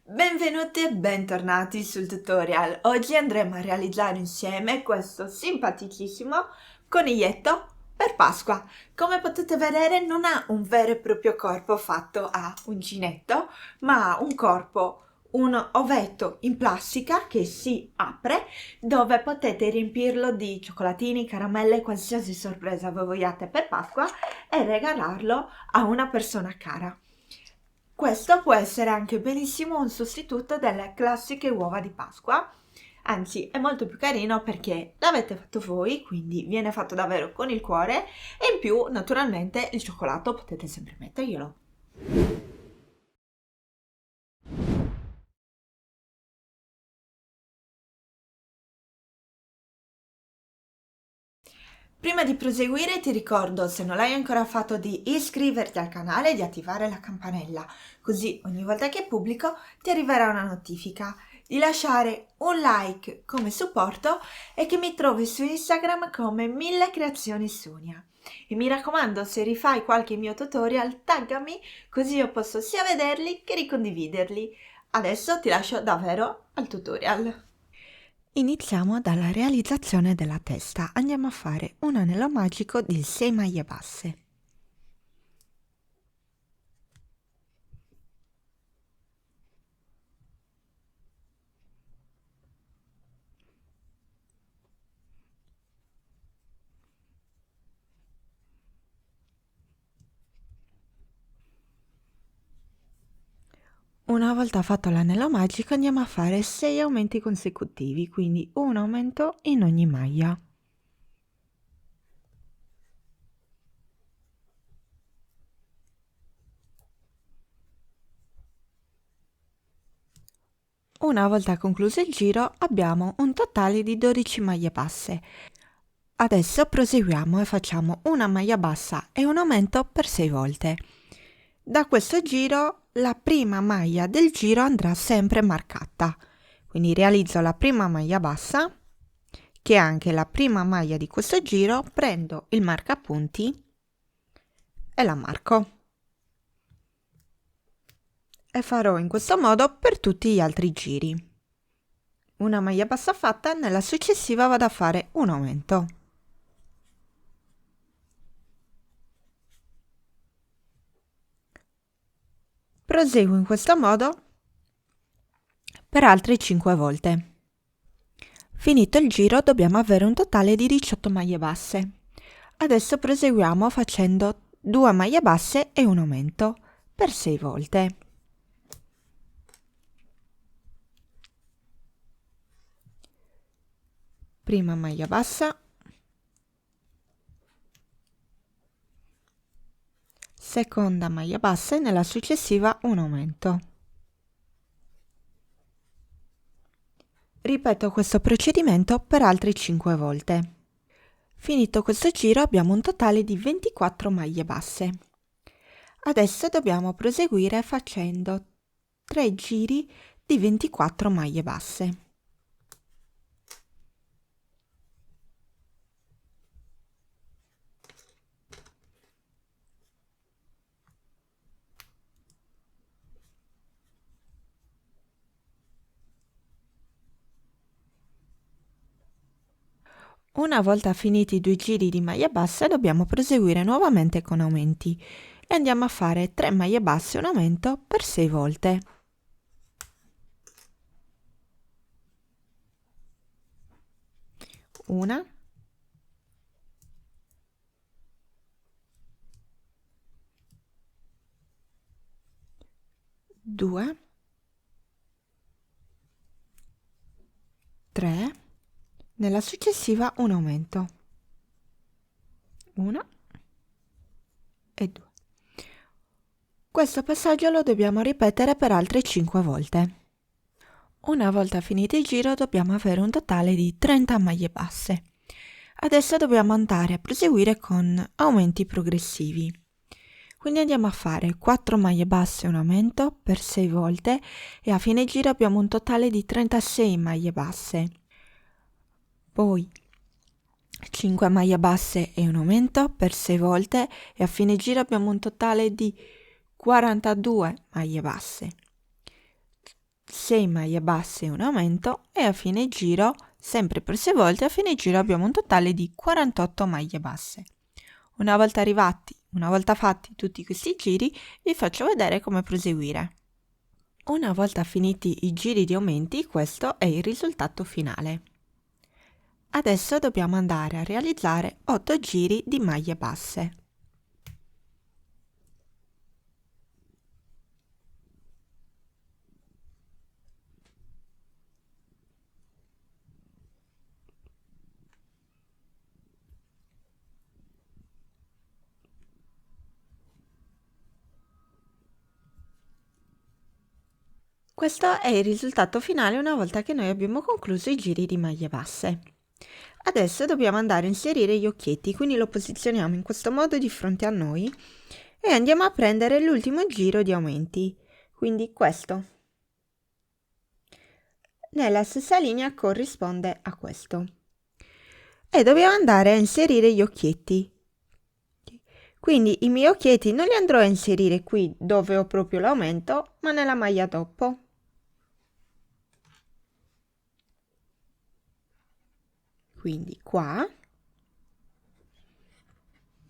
Benvenuti e bentornati sul tutorial. Oggi andremo a realizzare insieme questo simpaticissimo coniglietto per Pasqua. Come potete vedere non ha un vero e proprio corpo fatto a uncinetto, ma ha un corpo, un ovetto in plastica che si apre, dove potete riempirlo di cioccolatini, caramelle, qualsiasi sorpresa voi vogliate per Pasqua e regalarlo a una persona cara. Questo può essere anche benissimo un sostituto delle classiche uova di Pasqua, anzi è molto più carino perché l'avete fatto voi, quindi viene fatto davvero con il cuore e in più naturalmente il cioccolato potete sempre metterglielo. Prima di proseguire ti ricordo, se non l'hai ancora fatto, di iscriverti al canale e di attivare la campanella, così ogni volta che pubblico ti arriverà una notifica, di lasciare un like come supporto e che mi trovi su Instagram come 1000 creazioni Sonia. E mi raccomando, se rifai qualche mio tutorial, taggami così io posso sia vederli che ricondividerli. Adesso ti lascio davvero al tutorial. Iniziamo dalla realizzazione della testa. Andiamo a fare un anello magico di 6 maglie basse. Una volta fatto l'anello magico andiamo a fare 6 aumenti consecutivi, quindi un aumento in ogni maglia. Una volta concluso il giro abbiamo un totale di 12 maglie basse. Adesso proseguiamo e facciamo una maglia bassa e un aumento per 6 volte. Da questo giro la prima maglia del giro andrà sempre marcata, quindi realizzo la prima maglia bassa, che è anche la prima maglia di questo giro, prendo il marcapunti e la marco. E farò in questo modo per tutti gli altri giri. Una maglia bassa fatta, nella successiva vado a fare un aumento. Proseguo in questo modo per altre 5 volte. Finito il giro dobbiamo avere un totale di 18 maglie basse. Adesso proseguiamo facendo 2 maglie basse e un aumento per 6 volte. Prima maglia bassa, seconda maglia bassa e nella successiva un aumento. Ripeto questo procedimento per altre 5 volte. Finito questo giro abbiamo un totale di 24 maglie basse. Adesso dobbiamo proseguire facendo 3 giri di 24 maglie basse. Una volta finiti i 2 giri di maglia bassa dobbiamo proseguire nuovamente con aumenti e andiamo a fare 3 maglie basse e un aumento per 6 volte. Una, due, tre, nella successiva un aumento. Una e due. Questo passaggio lo dobbiamo ripetere per altre 5 volte. Una volta finito il giro dobbiamo avere un totale di 30 maglie basse. Adesso dobbiamo andare a proseguire con aumenti progressivi. Quindi andiamo a fare 4 maglie basse e un aumento per 6 volte e a fine giro abbiamo un totale di 36 maglie basse. Poi 5 maglie basse e un aumento per 6 volte e a fine giro abbiamo un totale di 42 maglie basse. 6 maglie basse e un aumento, e a fine giro, sempre per 6 volte, a fine giro abbiamo un totale di 48 maglie basse. Una volta fatti tutti questi giri, vi faccio vedere come proseguire. Una volta finiti i giri di aumenti, questo è il risultato finale. Adesso dobbiamo andare a realizzare 8 giri di maglie basse. Questo è il risultato finale una volta che noi abbiamo concluso i giri di maglie basse. Adesso dobbiamo andare a inserire gli occhietti, quindi lo posizioniamo in questo modo di fronte a noi e andiamo a prendere l'ultimo giro di aumenti, quindi questo. Nella stessa linea corrisponde a questo. E dobbiamo andare a inserire gli occhietti. Quindi i miei occhietti non li andrò a inserire qui dove ho proprio l'aumento, ma nella maglia dopo. Quindi qua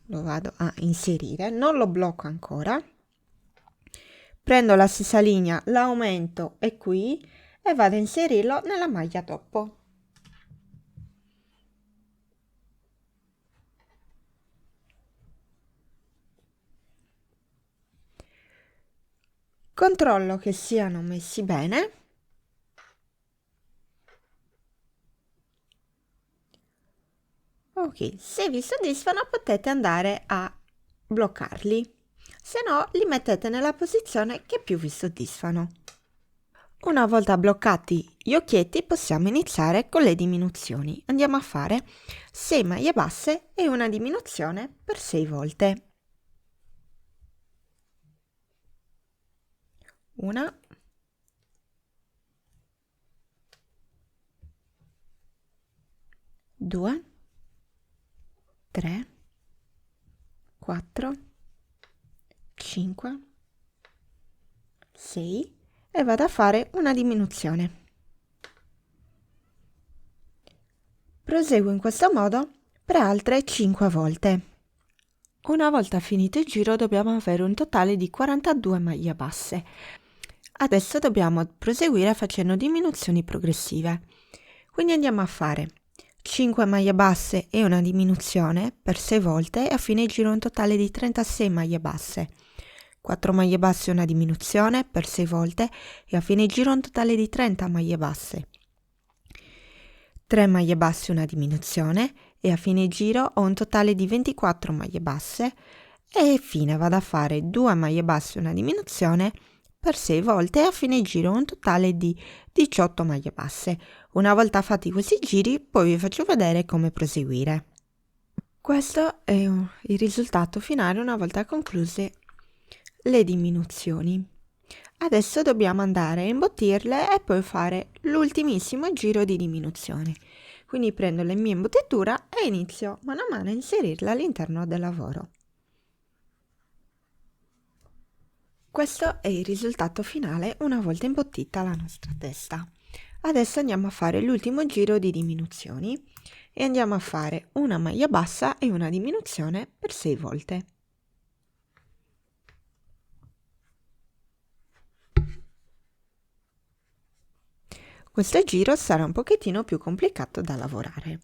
lo vado a inserire, non lo blocco ancora, prendo la stessa linea, l'aumento è qui e vado a inserirlo nella maglia dopo. Controllo che siano messi bene. Ok, se vi soddisfano potete andare a bloccarli, se no li mettete nella posizione che più vi soddisfano. Una volta bloccati gli occhietti possiamo iniziare con le diminuzioni. Andiamo a fare 6 maglie basse e una diminuzione per 6 volte. Una, due, 3, 4, 5, 6 e vado a fare una diminuzione. Proseguo in questo modo per altre 5 volte. Una volta finito il giro dobbiamo avere un totale di 42 maglie basse. Adesso dobbiamo proseguire facendo diminuzioni progressive. Quindi andiamo a fare 5 maglie basse e una diminuzione per 6 volte e a fine giro un totale di 36 maglie basse. 4 maglie basse e una diminuzione per 6 volte e a fine giro un totale di 30 maglie basse. 3 maglie basse e una diminuzione e a fine giro ho un totale di 24 maglie basse e infine vado a fare 2 maglie basse e una diminuzione per 6 volte e a fine giro un totale di 18 maglie basse. Una volta fatti questi giri poi vi faccio vedere come proseguire. Questo è il risultato finale una volta concluse le diminuzioni. Adesso dobbiamo andare a imbottirle e poi fare l'ultimissimo giro di diminuzione. Quindi prendo la mia imbottitura e inizio mano a mano a inserirla all'interno del lavoro. Questo è il risultato finale una volta imbottita la nostra testa. Adesso andiamo a fare l'ultimo giro di diminuzioni e andiamo a fare una maglia bassa e una diminuzione per 6 volte. Questo giro sarà un pochettino più complicato da lavorare.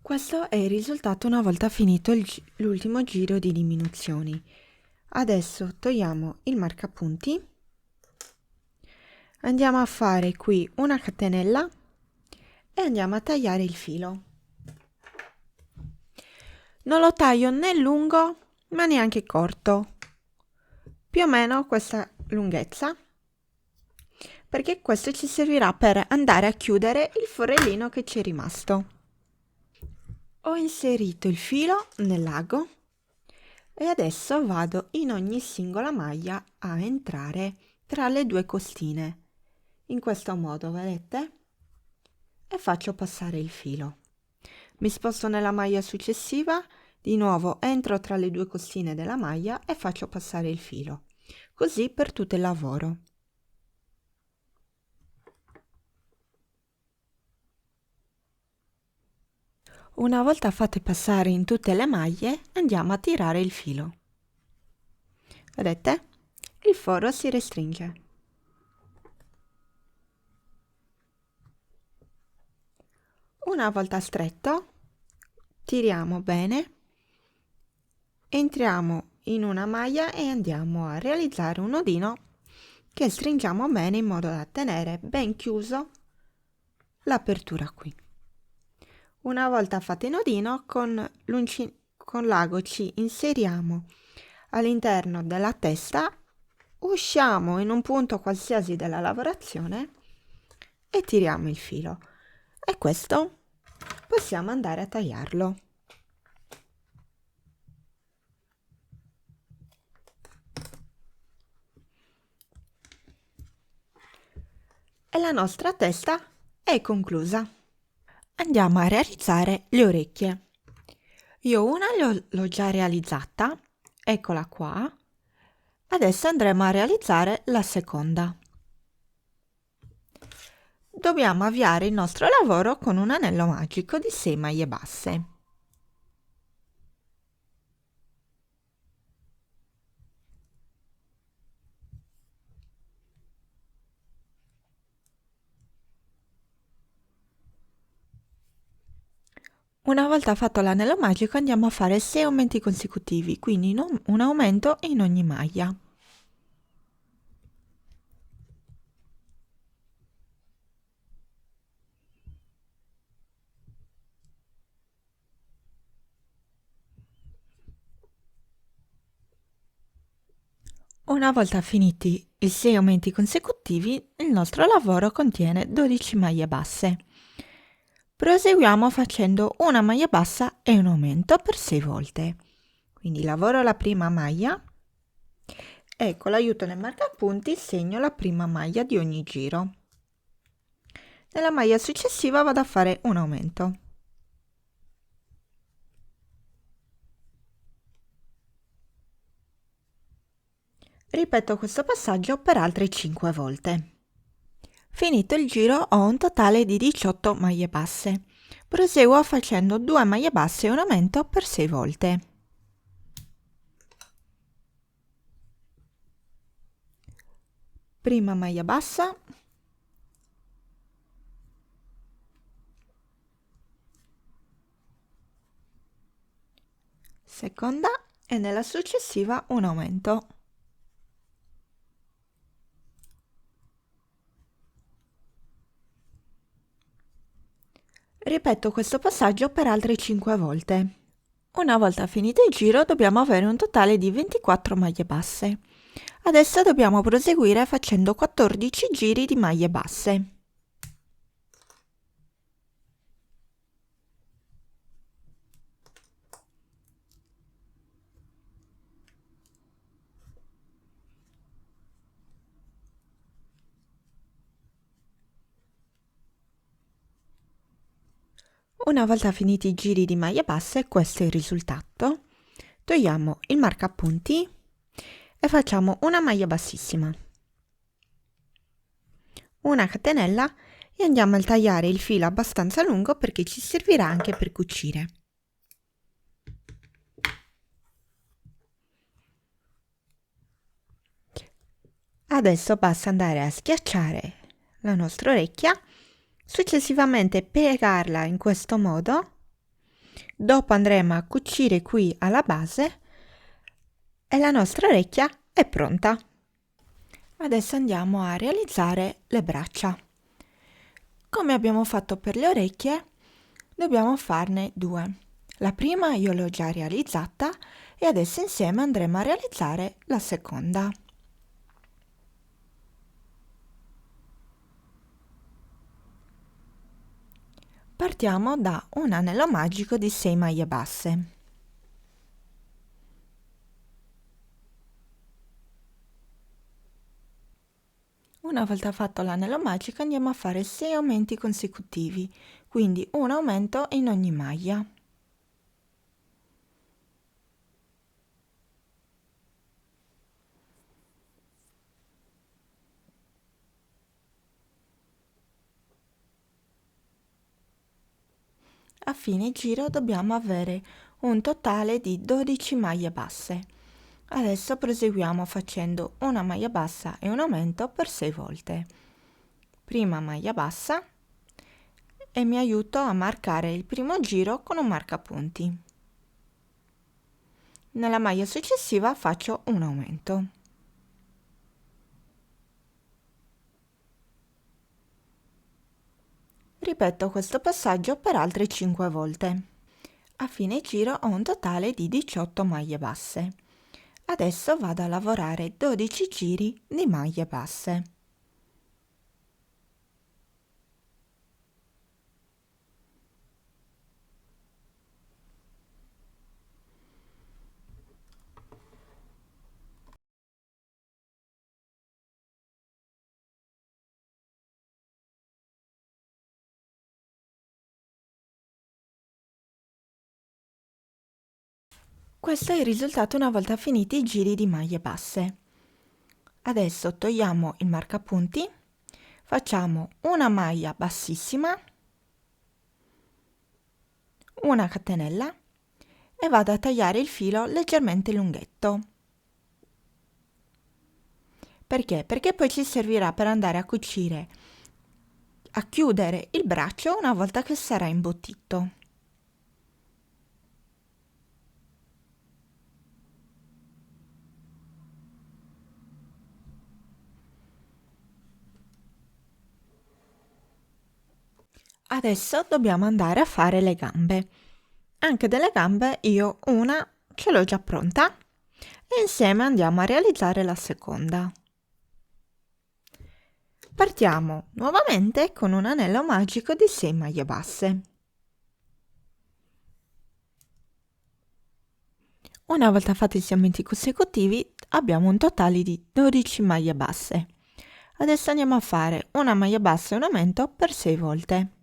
Questo è il risultato una volta finito l'ultimo giro di diminuzioni. Adesso togliamo il marcapunti, andiamo a fare qui una catenella e andiamo a tagliare il filo. Non lo taglio né lungo ma neanche corto, più o meno questa lunghezza. perché questo ci servirà per andare a chiudere il forellino che ci è rimasto. Ho inserito il filo nell'ago e adesso vado in ogni singola maglia a entrare tra le due costine, in questo modo, vedete? E faccio passare il filo. Mi sposto nella maglia successiva, di nuovo entro tra le due costine della maglia e faccio passare il filo, così per tutto il lavoro. Una volta fatte passare in tutte le maglie, andiamo a tirare il filo. Vedete? Il foro si restringe. Una volta stretto, tiriamo bene, entriamo in una maglia e andiamo a realizzare un nodino che stringiamo bene in modo da tenere ben chiuso l'apertura qui. Una volta fatto il nodino, con l'ago ci inseriamo all'interno della testa, usciamo in un punto qualsiasi della lavorazione e tiriamo il filo. E questo possiamo andare a tagliarlo. E la nostra testa è conclusa. Andiamo a realizzare le orecchie. Io una l'ho già realizzata, eccola qua. Adesso andremo a realizzare la seconda. Dobbiamo avviare il nostro lavoro con un anello magico di 6 maglie basse. Una volta fatto l'anello magico andiamo a fare 6 aumenti consecutivi, quindi un aumento in ogni maglia. Una volta finiti i 6 aumenti consecutivi, il nostro lavoro contiene 12 maglie basse. Proseguiamo facendo una maglia bassa e un aumento per 6 volte. Quindi lavoro la prima maglia e con l'aiuto del marcapunti segno la prima maglia di ogni giro. Nella maglia successiva vado a fare un aumento. Ripeto questo passaggio per altre 5 volte. Finito il giro ho un totale di 18 maglie basse. Proseguo facendo 2 maglie basse e un aumento per 6 volte. Prima maglia bassa, seconda e nella successiva un aumento. Ripeto questo passaggio per altre 5 volte. Una volta finito il giro dobbiamo avere un totale di 24 maglie basse. Adesso dobbiamo proseguire facendo 14 giri di maglie basse. Una volta finiti i giri di maglie basse, questo è il risultato. Togliamo il marcapunti e facciamo una maglia bassissima, una catenella e andiamo a tagliare il filo abbastanza lungo perché ci servirà anche per cucire. Adesso basta andare a schiacciare la nostra orecchia, successivamente piegarla in questo modo, dopo andremo a cucire qui alla base e la nostra orecchia è pronta. Adesso andiamo a realizzare le braccia. Come abbiamo fatto per le orecchie, dobbiamo farne 2. La prima io l'ho già realizzata e adesso insieme andremo a realizzare la seconda. Partiamo da un anello magico di 6 maglie basse. Una volta fatto l'anello magico andiamo a fare 6 aumenti consecutivi, quindi un aumento in ogni maglia. A fine giro dobbiamo avere un totale di 12 maglie basse. Adesso proseguiamo facendo una maglia bassa e un aumento per 6 volte. Prima maglia bassa e mi aiuto a marcare il primo giro con un marcapunti. Nella maglia successiva faccio un aumento. Ripeto questo passaggio per altre 5 volte. A fine giro ho un totale di 18 maglie basse. Adesso vado a lavorare 12 giri di maglie basse. Questo è il risultato una volta finiti i giri di maglie basse. Adesso togliamo il marcapunti, facciamo una maglia bassissima, una catenella e vado a tagliare il filo leggermente lunghetto. Perché? Perché poi ci servirà per andare a cucire, a chiudere il braccio una volta che sarà imbottito. Adesso dobbiamo andare a fare le gambe. Anche delle gambe io una ce l'ho già pronta e insieme andiamo a realizzare la seconda. Partiamo nuovamente con un anello magico di 6 maglie basse. Una volta fatti i 6 aumenti consecutivi abbiamo un totale di 12 maglie basse. Adesso andiamo a fare una maglia bassa e un aumento per 6 volte.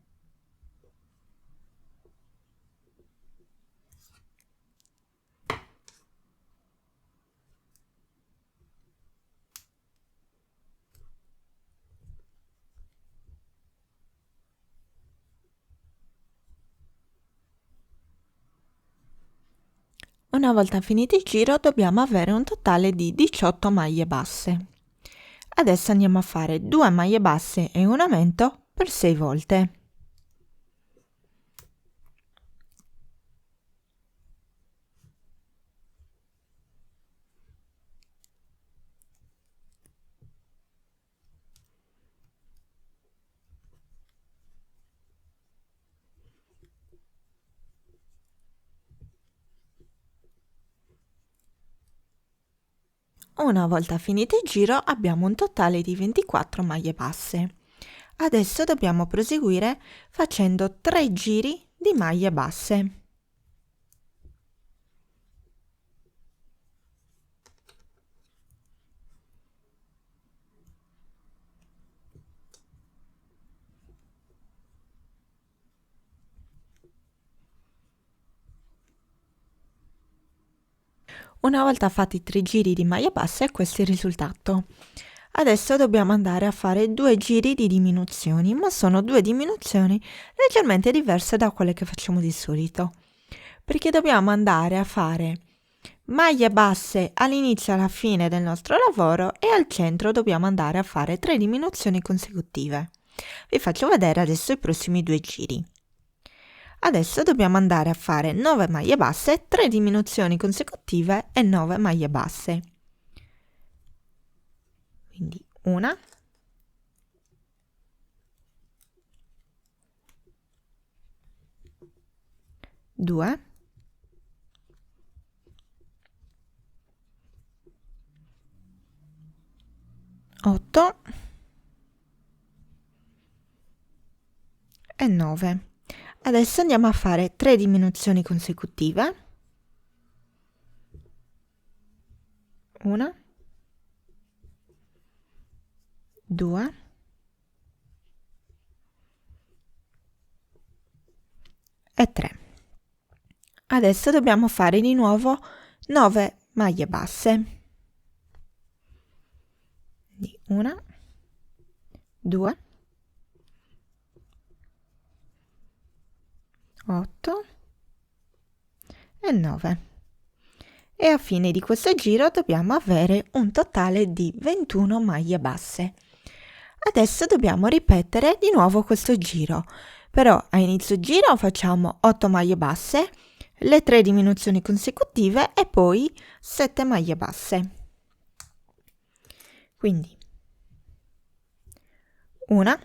Una volta finito il giro dobbiamo avere un totale di 18 maglie basse. Adesso andiamo a fare 2 maglie basse e un aumento per 6 volte. Una volta finito il giro abbiamo un totale di 24 maglie basse. Adesso dobbiamo proseguire facendo 3 giri di maglie basse. Una volta fatti 3 giri di maglie basse, questo è il risultato. Adesso dobbiamo andare a fare 2 giri di diminuzioni, ma sono 2 diminuzioni leggermente diverse da quelle che facciamo di solito, perché dobbiamo andare a fare maglie basse all'inizio e alla fine del nostro lavoro e al centro dobbiamo andare a fare 3 diminuzioni consecutive. Vi faccio vedere adesso i prossimi 2 giri. Adesso dobbiamo andare a fare 9 maglie basse, 3 diminuzioni consecutive e 9 maglie basse. Quindi una, due, otto e 9. Adesso andiamo a fare 3 diminuzioni consecutive. Una, 2 e 3. Adesso dobbiamo fare di nuovo 9 maglie basse. Quindi 1, 2, 8 e 9. E a fine di questo giro dobbiamo avere un totale di 21 maglie basse. Adesso dobbiamo ripetere di nuovo questo giro, però a inizio giro facciamo 8 maglie basse, le 3 diminuzioni consecutive e poi 7 maglie basse. Quindi 1,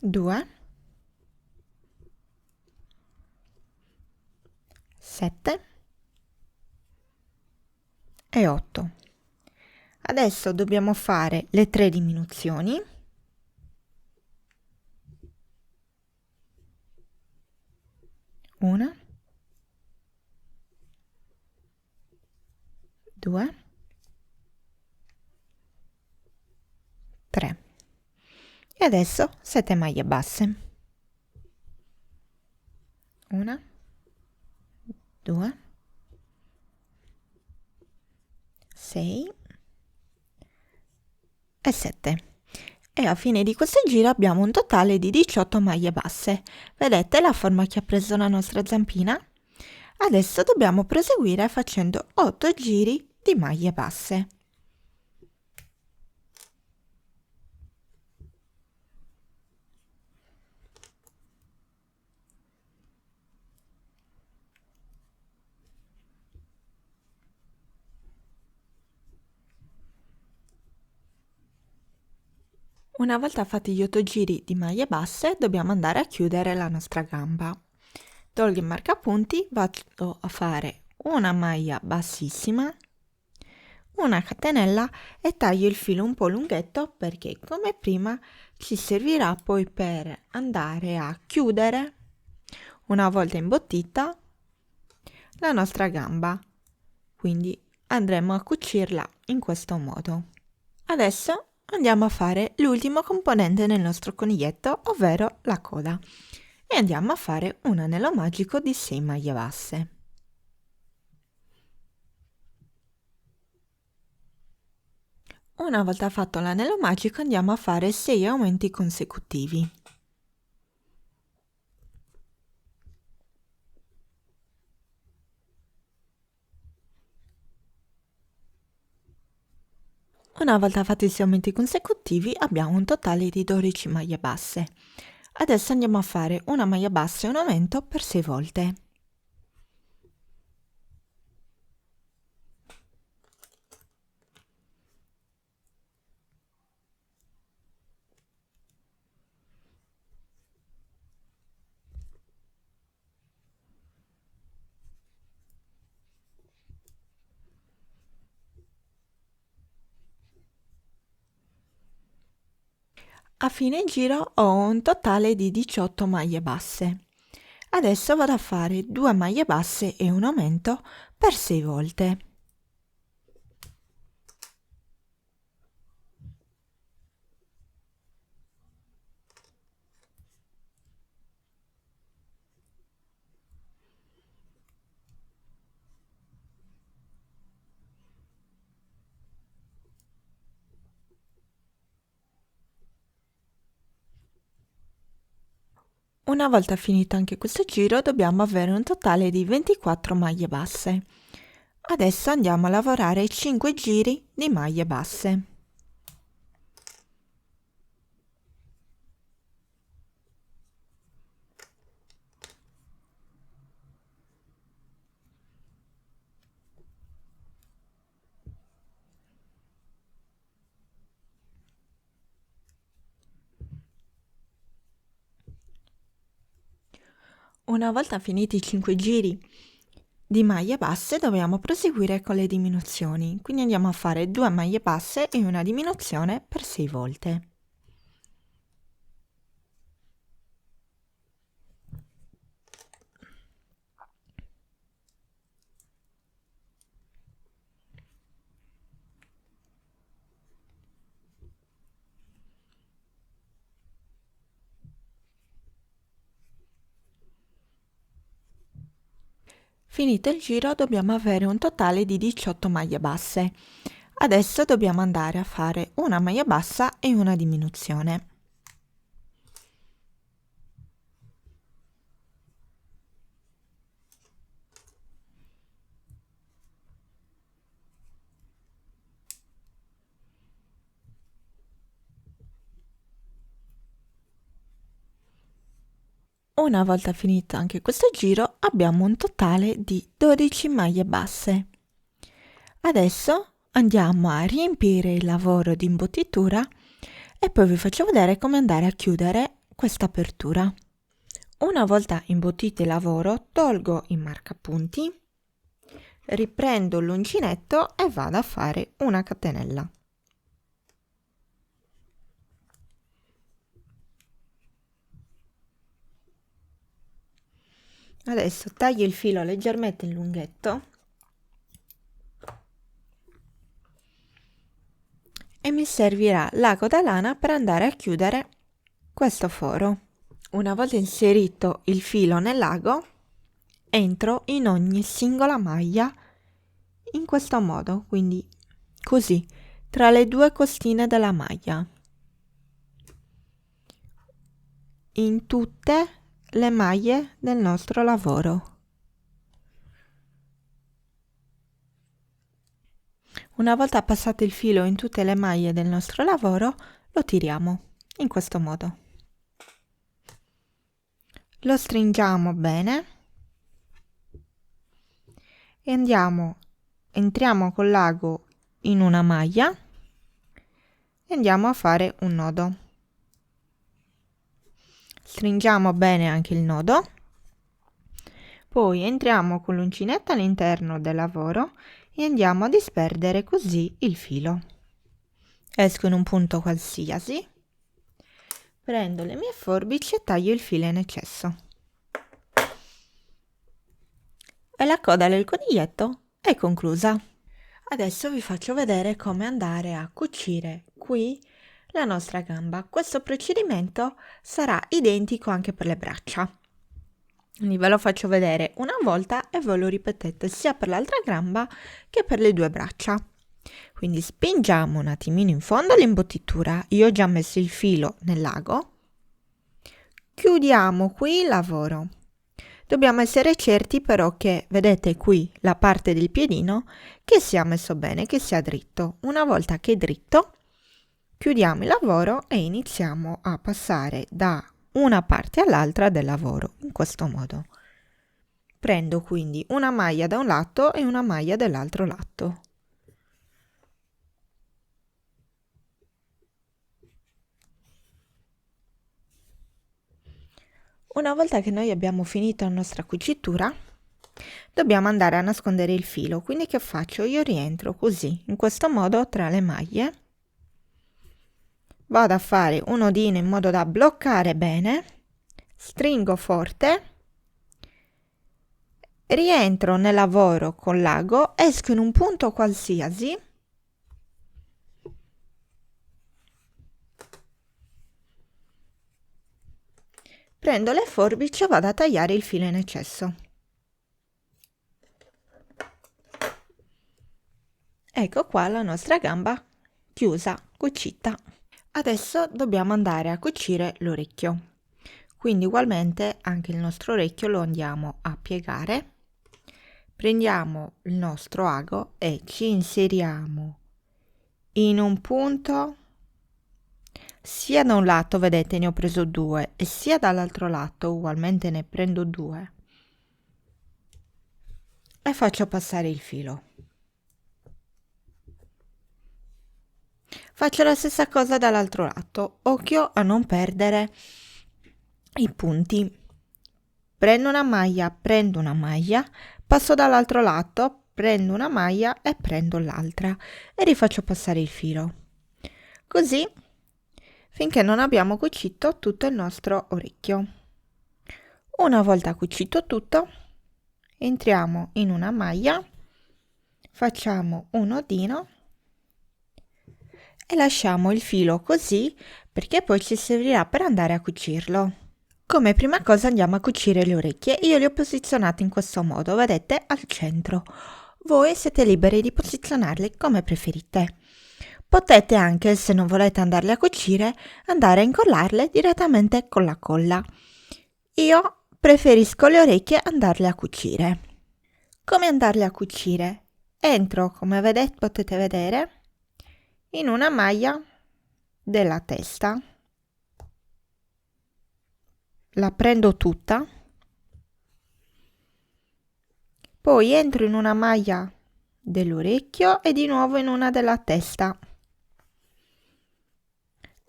2, 7 e 8. Adesso dobbiamo fare le 3 diminuzioni. Una, 2, 3. E adesso 7 maglie basse. 1, 2, 6 e 7. E a fine di questo giro abbiamo un totale di 18 maglie basse. Vedete la forma che ha preso la nostra zampina? Adesso dobbiamo proseguire facendo 8 giri di maglie basse. Una volta fatti gli 8 giri di maglie basse, dobbiamo andare a chiudere la nostra gamba. Tolgo il marcapunti, vado a fare una maglia bassissima, una catenella e taglio il filo un po' lunghetto perché come prima ci servirà poi per andare a chiudere, una volta imbottita, la nostra gamba. Quindi andremo a cucirla in questo modo. Adesso andiamo a fare l'ultimo componente del nostro coniglietto, ovvero la coda, e andiamo a fare un anello magico di 6 maglie basse. Una volta fatto l'anello magico andiamo a fare 6 aumenti consecutivi. Una volta fatti i 6 aumenti consecutivi abbiamo un totale di 12 maglie basse. Adesso andiamo a fare una maglia bassa e un aumento per 6 volte. A fine giro ho un totale di 18 maglie basse. Adesso vado a fare 2 maglie basse e un aumento per 6 volte. Una volta finito anche questo giro dobbiamo avere un totale di 24 maglie basse. Adesso andiamo a lavorare 5 giri di maglie basse. Una volta finiti i 5 giri di maglie basse dobbiamo proseguire con le diminuzioni, quindi andiamo a fare 2 maglie basse e una diminuzione per 6 volte. Finito il giro dobbiamo avere un totale di 18 maglie basse. Adesso dobbiamo andare a fare una maglia bassa e una diminuzione. Una volta finito anche questo giro abbiamo un totale di 12 maglie basse. Adesso andiamo a riempire il lavoro di imbottitura e poi vi faccio vedere come andare a chiudere questa apertura. Una volta imbottito il lavoro tolgo i marcapunti, riprendo l'uncinetto e vado a fare una catenella. Adesso taglio il filo leggermente lunghetto e mi servirà l'ago da lana per andare a chiudere questo foro. Una volta inserito il filo nell'ago, entro in ogni singola maglia in questo modo, quindi così, tra le due costine della maglia, in tutte le maglie del nostro lavoro. Una volta passato il filo in tutte le maglie del nostro lavoro, lo tiriamo in questo modo. Lo stringiamo bene e entriamo con l'ago in una maglia e andiamo a fare un nodo. Stringiamo bene anche il nodo, poi entriamo con l'uncinetto all'interno del lavoro e andiamo a disperdere così il filo. Esco in un punto qualsiasi, prendo le mie forbici e taglio il filo in eccesso. E la coda del coniglietto è conclusa. Adesso vi faccio vedere come andare a cucire qui la nostra gamba. Questo procedimento sarà identico anche per le braccia. Quindi ve lo faccio vedere una volta e voi lo ripetete sia per l'altra gamba che per le due braccia. Quindi spingiamo un attimino in fondo l'imbottitura. Io ho già messo il filo nell'ago. Chiudiamo qui il lavoro. Dobbiamo essere certi però che, vedete qui la parte del piedino, che sia messo bene, che sia dritto. Una volta che è dritto, chiudiamo il lavoro e iniziamo a passare da una parte all'altra del lavoro, in questo modo. Prendo quindi una maglia da un lato e una maglia dall'altro lato. Una volta che noi abbiamo finito la nostra cucitura, dobbiamo andare a nascondere il filo. Quindi che faccio? Io rientro così, in questo modo, tra le maglie. Vado a fare un nodino in modo da bloccare bene, stringo forte, rientro nel lavoro con l'ago, esco in un punto qualsiasi, prendo le forbici e vado a tagliare il filo in eccesso. Ecco qua la nostra gamba chiusa, cucita. Adesso dobbiamo andare a cucire l'orecchio. Quindi ugualmente anche il nostro orecchio lo andiamo a piegare. Prendiamo il nostro ago e ci inseriamo in un punto, sia da un lato, vedete ne ho preso 2, e sia dall'altro lato ugualmente ne prendo 2 e faccio passare il filo. Faccio la stessa cosa dall'altro lato, occhio a non perdere i punti. Prendo una maglia, passo dall'altro lato, prendo una maglia e prendo l'altra e rifaccio passare il filo. Così finché non abbiamo cucito tutto il nostro orecchio. Una volta cucito tutto, entriamo in una maglia, facciamo un nodino e lasciamo il filo così perché poi ci servirà per andare a cucirlo. Come prima cosa andiamo a cucire le orecchie. Io le ho posizionate in questo modo, vedete, al centro. Voi siete liberi di posizionarle come preferite. Potete anche, se non volete andarle a cucire, andare a incollarle direttamente con la colla. Io preferisco le orecchie andarle a cucire. Come andarle a cucire? Entro, come potete vedere, in una maglia della testa, la prendo tutta, poi entro in una maglia dell'orecchio e di nuovo in una della testa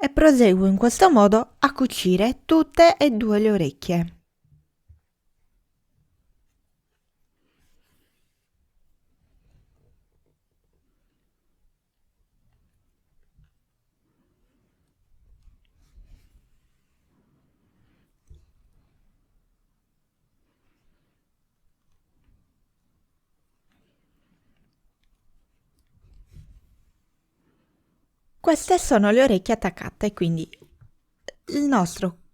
e proseguo in questo modo a cucire tutte e due le orecchie. Queste sono le orecchie attaccate, quindi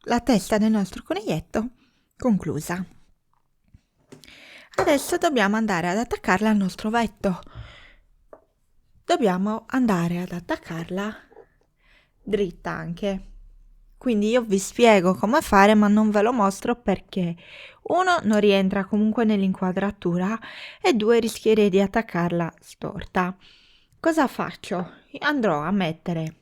la testa del nostro coniglietto conclusa. Adesso dobbiamo andare ad attaccarla al nostro ovetto. Dobbiamo andare ad attaccarla dritta anche. Quindi io vi spiego come fare, ma non ve lo mostro perché uno non rientra comunque nell'inquadratura e due rischierei di attaccarla storta. Cosa faccio? Andrò a mettere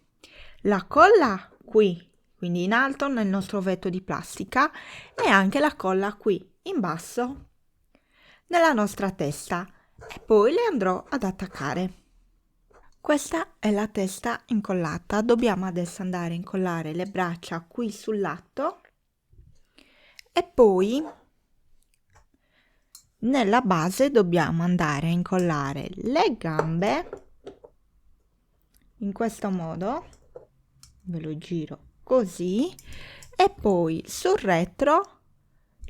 la colla qui, quindi in alto nel nostro ovetto di plastica, e anche la colla qui in basso nella nostra testa e poi le andrò ad attaccare. Questa è la testa incollata. Dobbiamo adesso andare a incollare le braccia qui sul lato e poi nella base dobbiamo andare a incollare le gambe in questo modo, ve lo giro così, e poi sul retro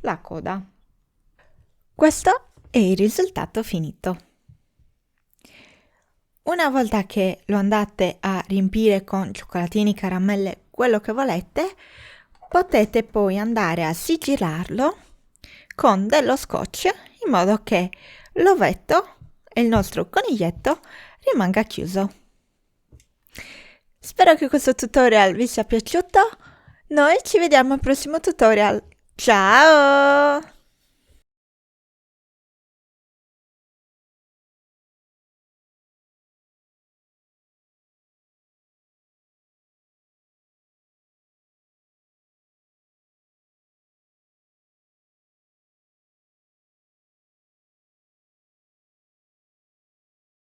la coda. Questo è il risultato finito. Una volta che lo andate a riempire con cioccolatini, caramelle, quello che volete, potete poi andare a sigillarlo con dello scotch in modo che l'ovetto e il nostro coniglietto rimanga chiuso. Spero che questo tutorial vi sia piaciuto. Noi ci vediamo al prossimo tutorial. Ciao!